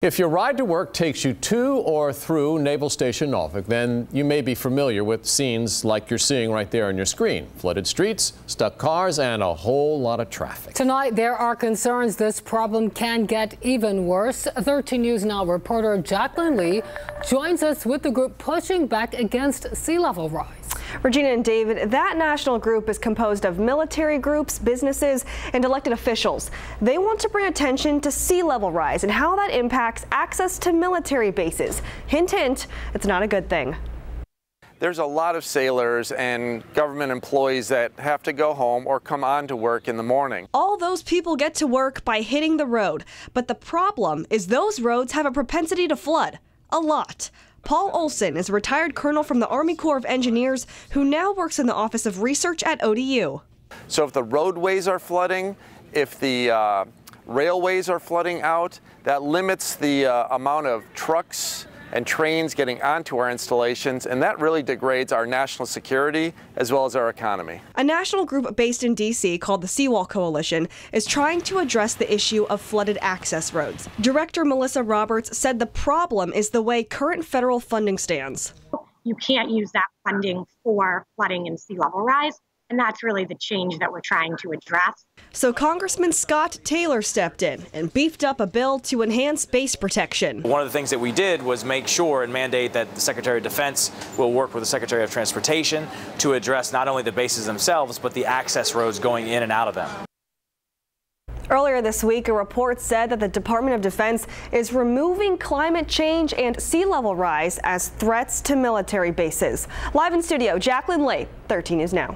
If your ride to work takes you to or through Naval Station Norfolk, then you may be familiar with scenes like you're seeing right there on your screen. Flooded streets, stuck cars, and a whole lot of traffic. Tonight, there are concerns this problem can get even worse. 13 News Now reporter Jacqueline Lee joins us with the group pushing back against sea level rise. Regina and David, that national group is composed of military groups, businesses, and elected officials. They want to bring attention to sea level rise and how that impacts access to military bases. Hint, hint, it's not a good thing. There's a lot of sailors and government employees that have to go home or come on to work in the morning. All those people get to work by hitting the road, but the problem is those roads have a propensity to flood. A lot. Paul Olson is a retired colonel from the Army Corps of Engineers who now works in the Office of Research at ODU. So if the roadways are flooding, if the railways are flooding out, that limits the amount of trucks and trains getting onto our installations, and that really degrades our national security as well as our economy. A national group based in D.C. called the Seawall Coalition is trying to address the issue of flooded access roads. Director Melissa Roberts said the problem is the way current federal funding stands. You can't use that funding for flooding and sea level rise. And that's really the change that we're trying to address. So Congressman Scott Taylor stepped in and beefed up a bill to enhance base protection. One of the things that we did was make sure and mandate that the Secretary of Defense will work with the Secretary of Transportation to address not only the bases themselves, but the access roads going in and out of them. Earlier this week, a report said that the Department of Defense is removing climate change and sea level rise as threats to military bases. Live in studio, Jacqueline Lee, 13 News Now.